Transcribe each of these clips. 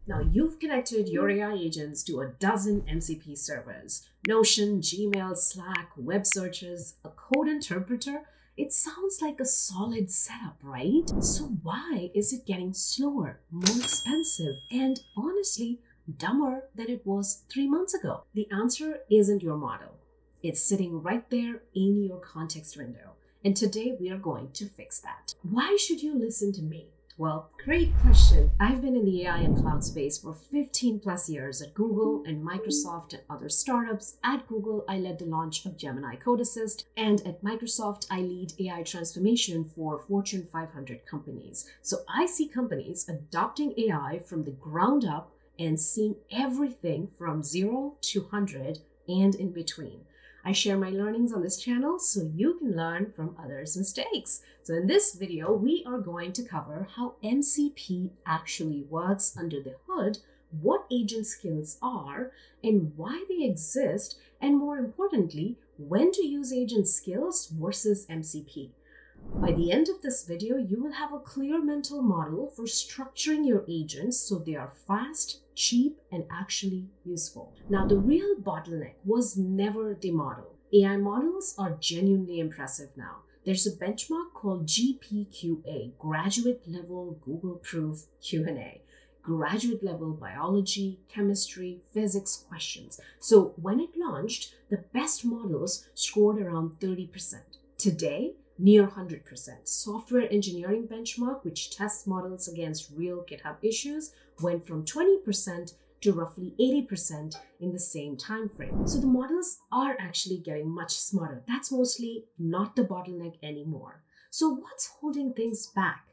Now, you've connected your AI agents to a dozen MCP servers: Notion, Gmail, Slack, web searches, a code interpreter. It sounds like a solid setup, right? So, why is it getting slower, more expensive, and honestly, dumber than it was 3 months ago? The answer isn't your model, it's sitting right there in your context window. And today we are going to fix that. Why should you listen to me? Well, great question. I've been in the AI and cloud space for 15 plus years at Google and Microsoft and other startups. At Google, I led the launch of Gemini Code Assist, and at Microsoft, I lead AI transformation for Fortune 500 companies. So I see companies adopting AI from the ground up and seeing everything from 0 to 100 and in between. I share my learnings on this channel so you can learn from others' mistakes. So in this video, we are going to cover how MCP actually works under the hood, what agent skills are, and why they exist, and more importantly, when to use agent skills versus MCP. By the end of this video, you will have a clear mental model for structuring your agents so they are fast, cheap, and actually useful. Now, the real bottleneck was never the model. AI models are genuinely impressive now. There's a benchmark called GPQA, Graduate Level Google Proof Q&A. Graduate level biology, chemistry, physics questions. So when it launched, the best models scored around 30%. Today, near 100%. Software engineering benchmark, which tests models against real GitHub issues, went from 20% to roughly 80% in the same time frame. So the models are actually getting much smarter. That's mostly not the bottleneck anymore. So what's holding things back?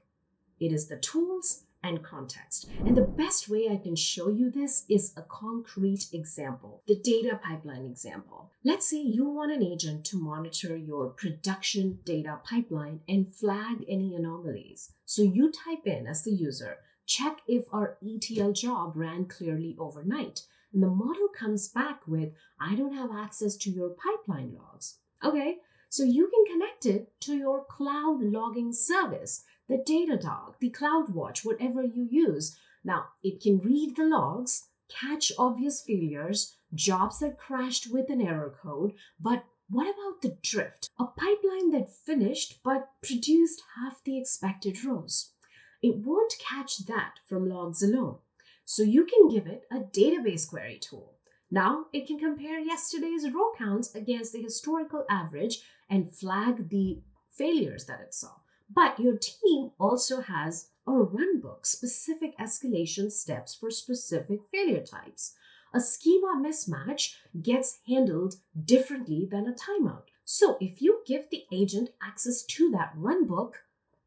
It is the tools and context. And the best way I can show you this is a concrete example, the data pipeline example. Let's say you want an agent to monitor your production data pipeline and flag any anomalies. So you type in as the user, check if our ETL job ran clearly overnight. And the model comes back with, I don't have access to your pipeline logs. Okay, so you can connect it to your cloud logging service, the Datadog, the CloudWatch, whatever you use. Now, it can read the logs, catch obvious failures, jobs that crashed with an error code, but what about the drift? A pipeline that finished but produced half the expected rows. It won't catch that from logs alone. So you can give it a database query tool. Now it can compare yesterday's row counts against the historical average and flag the failures that it saw. But your team also has a runbook, specific escalation steps for specific failure types. A schema mismatch gets handled differently than a timeout. So if you give the agent access to that runbook,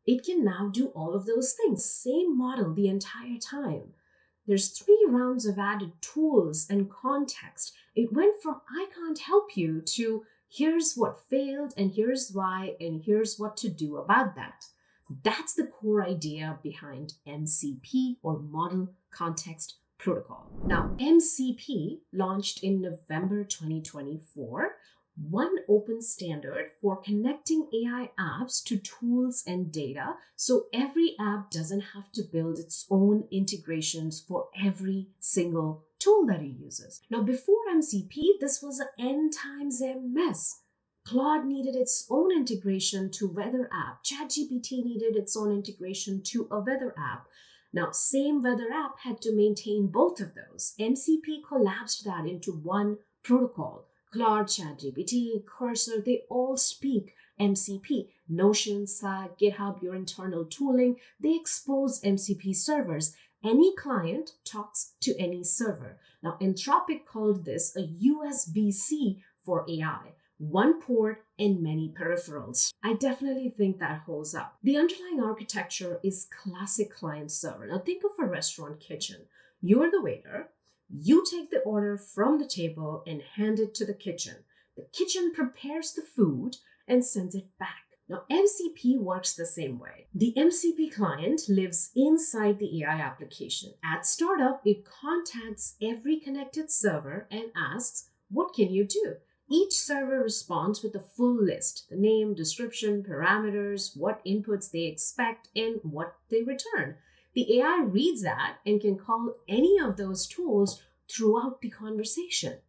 it can now do all of those things. Same model the entire time. There's 3 rounds of added tools and context. It went from I can't help you to here's what failed and here's why and here's what to do about that. That's the core idea behind MCP, or Model Context Protocol. Now, MCP launched in November 2024, one open standard for connecting AI apps to tools and data, so every app doesn't have to build its own integrations for every single tool that it uses. Now, before MCP, this was an N times M mess. Claude needed its own integration to weather app. ChatGPT needed its own integration to a weather app. Now, same weather app had to maintain both of those. MCP collapsed that into one protocol. Claude, ChatGPT, Cursor, they all speak MCP. Notion, Slack, GitHub, your internal tooling, they expose MCP servers. Any client talks to any server. Now, Anthropic called this a USB-C for AI. One port and many peripherals. I definitely think that holds up. The underlying architecture is classic client-server. Now, think of a restaurant kitchen. You're the waiter. You take the order from the table and hand it to the kitchen. The kitchen prepares the food and sends it back. Now, MCP works the same way. The MCP client lives inside the AI application. At startup, it contacts every connected server and asks, what can you do? Each server responds with a full list, the name, description, parameters, what inputs they expect, and what they return. The AI reads that and can call any of those tools throughout the conversation.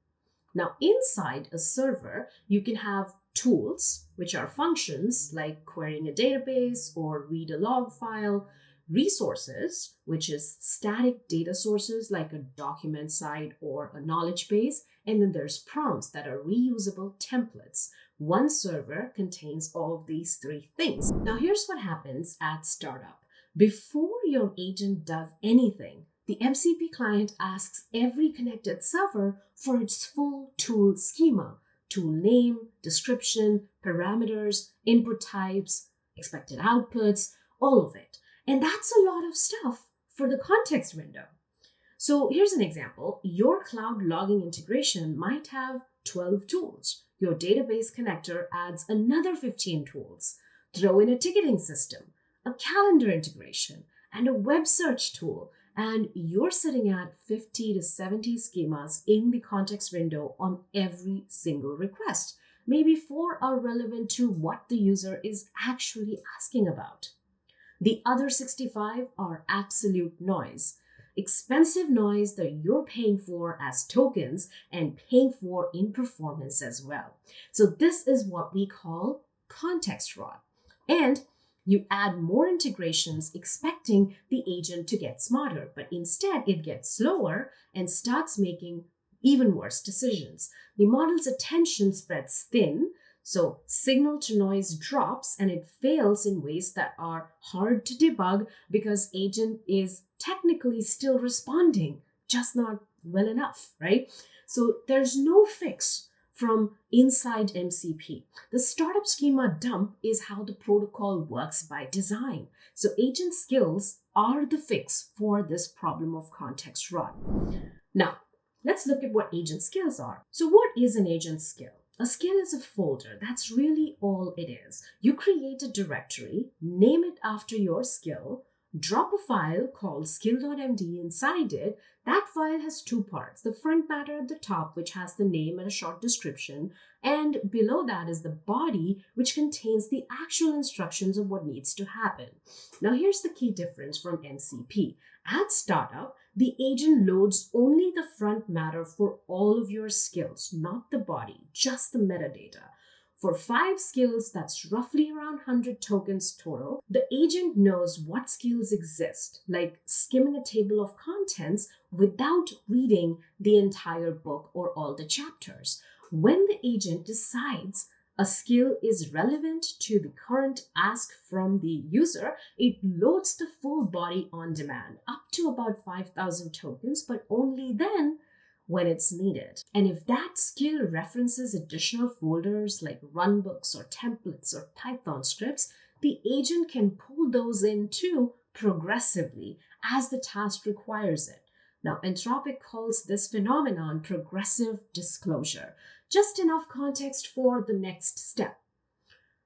Now, inside a server, you can have tools, which are functions like querying a database or read a log file, resources, which is static data sources like a document site or a knowledge base, and then there's prompts that are reusable templates. One server contains all of these three things. Now, here's what happens at startup. Before your agent does anything, the MCP client asks every connected server for its full tool schema, tool name, description, parameters, input types, expected outputs, all of it. And that's a lot of stuff for the context window. So here's an example. Your cloud logging integration might have 12 tools. Your database connector adds another 15 tools. Throw in a ticketing system, a calendar integration, and a web search tool, and you're sitting at 50 to 70 schemas in the context window on every single request. Maybe 4 are relevant to what the user is actually asking about. The other 65 are absolute noise. Expensive noise that you're paying for as tokens and paying for in performance as well. So this is what we call context rot. And you add more integrations expecting the agent to get smarter, but instead it gets slower and starts making even worse decisions. The model's attention spreads thin, so signal to noise drops and it fails in ways that are hard to debug because agent is technically still responding, just not well enough, right? So there's no fix from inside MCP. The startup schema dump is how the protocol works by design. So agent skills are the fix for this problem of context rot. Now, let's look at what agent skills are. So what is an agent skill? A skill is a folder. That's really all it is. You create a directory, name it after your skill, drop a file called skill.md inside it. That file has 2 parts. The front matter at the top, which has the name and a short description, and below that is the body, which contains the actual instructions of what needs to happen. Now, here's the key difference from MCP. At startup, the agent loads only the front matter for all of your skills, not the body, just the metadata. For 5 skills, that's roughly around 100 tokens total. The agent knows what skills exist, like skimming a table of contents without reading the entire book or all the chapters. When the agent decides a skill is relevant to the current ask from the user, it loads the full body on demand, up to about 5,000 tokens, but only then when it's needed. And if that skill references additional folders like runbooks or templates or Python scripts, the agent can pull those in too progressively as the task requires it. Now, Anthropic calls this phenomenon progressive disclosure. Just enough context for the next step.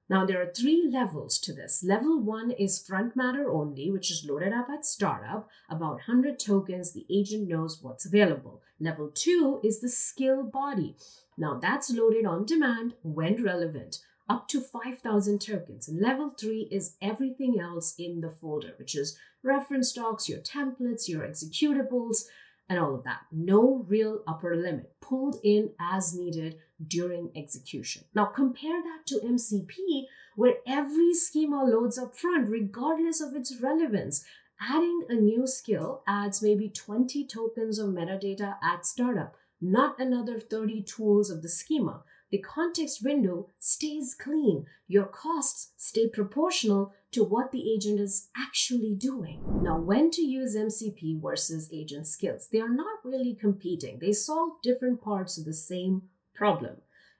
Now, there are 3 levels to this. Level 1 is front matter only, which is loaded up at startup. About 100 tokens, the agent knows what's available. Level 2 is the skill body. Now, that's loaded on demand when relevant, up to 5,000 tokens. And level 3 is everything else in the folder, which is reference docs, your templates, your executables, and all of that. No real upper limit, pulled in as needed during execution. Now compare that to MCP, where every schema loads up front regardless of its relevance. Adding a new skill adds maybe 20 tokens of metadata at startup, not another 30 tools of the schema. The context window stays clean. Your costs stay proportional to what the agent is actually doing. Now, when to use MCP versus agent skills? They are not really competing. They solve different parts of the same problem.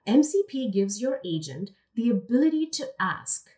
MCP gives your agent the ability to ask,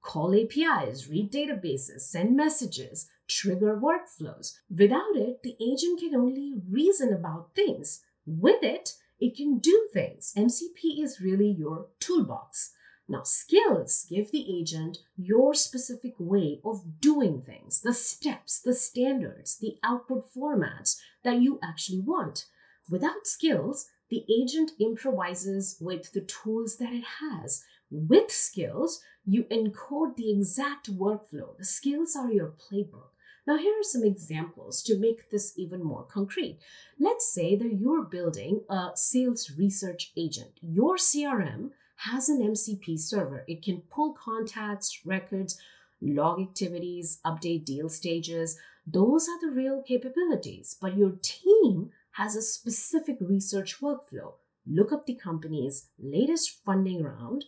call APIs, read databases, send messages, trigger workflows. Without it, the agent can only reason about things. With it, it can do things. MCP is really your toolbox. Now, skills give the agent your specific way of doing things, the steps, the standards, the output formats that you actually want. Without skills, the agent improvises with the tools that it has. With skills, you encode the exact workflow. The skills are your playbook. Now, here are some examples to make this even more concrete. Let's say that you're building a sales research agent. Your CRM has an MCP server. It can pull contacts, records, log activities, update deal stages. Those are the real capabilities. But your team has a specific research workflow. Look up the company's latest funding round,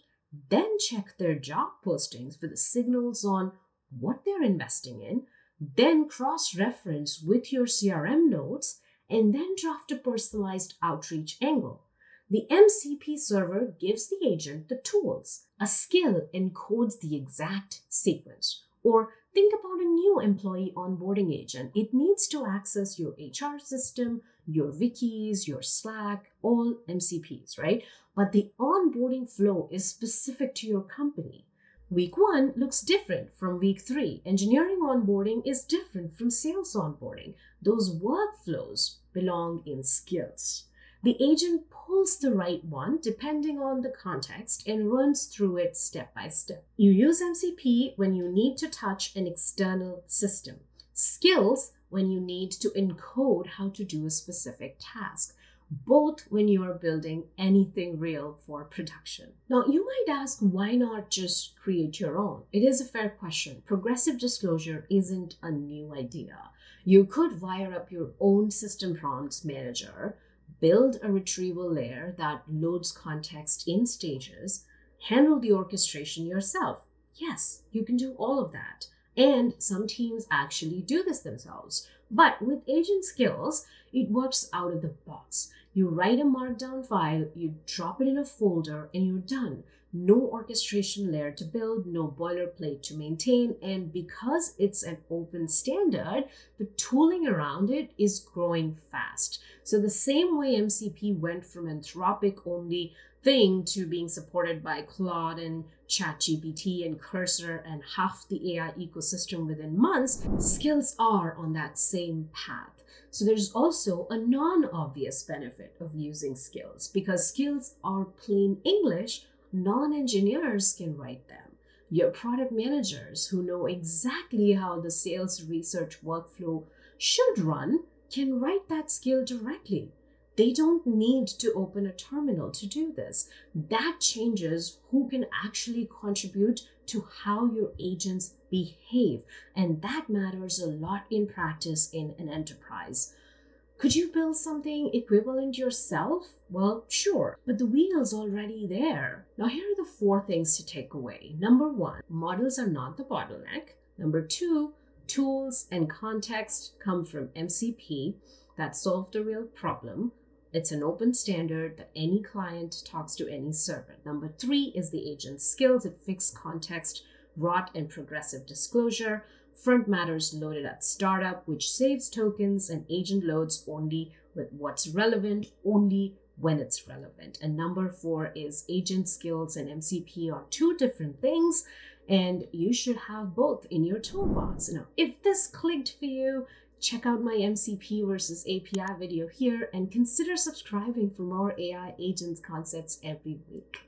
then check their job postings for the signals on what they're investing in, then cross reference with your CRM notes, and then draft a personalized outreach angle. The MCP server gives the agent the tools. A skill encodes the exact sequence. Or think about a new employee onboarding agent. It needs to access your HR system, your wikis, your Slack, all MCPs, right? But the onboarding flow is specific to your company. Week 1 looks different from week 3. Engineering onboarding is different from sales onboarding. Those workflows belong in skills. The agent pulls the right one depending on the context and runs through it step by step. You use MCP when you need to touch an external system. Skills when you need to encode how to do a specific task. Both when you are building anything real for production. Now, you might ask, why not just create your own? It is a fair question. Progressive disclosure isn't a new idea. You could wire up your own system prompts manager, build a retrieval layer that loads context in stages, handle the orchestration yourself. Yes, you can do all of that. And some teams actually do this themselves. But with agent skills, it works out of the box. You write a markdown file, you drop it in a folder, and you're done. No orchestration layer to build, no boilerplate to maintain, and because it's an open standard, the tooling around it is growing fast. So the same way MCP went from Anthropic-only thing to being supported by Claude and ChatGPT and Cursor and half the AI ecosystem within months, skills are on that same path. So there's also a non-obvious benefit of using skills. Because skills are plain English, non-engineers can write them. Your product managers who know exactly how the sales research workflow should run can write that skill directly. They don't need to open a terminal to do this. That changes who can actually contribute to how your agents behave. And that matters a lot in practice in an enterprise. Could you build something equivalent yourself? Well, sure, but the wheel's already there. Now, here are the 4 things to take away. Number 1, models are not the bottleneck. Number 2, tools and context come from MCP that solve the real problem. It's an open standard that any client talks to any servant. Number 3 is the agent's skills at fixed context, rot and progressive disclosure. Front matters loaded at startup, which saves tokens, and agent loads only with what's relevant, only when it's relevant. And number 4 is agent skills and MCP are 2 different things, and you should have both in your toolbox. Now, if this clicked for you, check out my MCP versus API video here and consider subscribing for more AI agents concepts every week.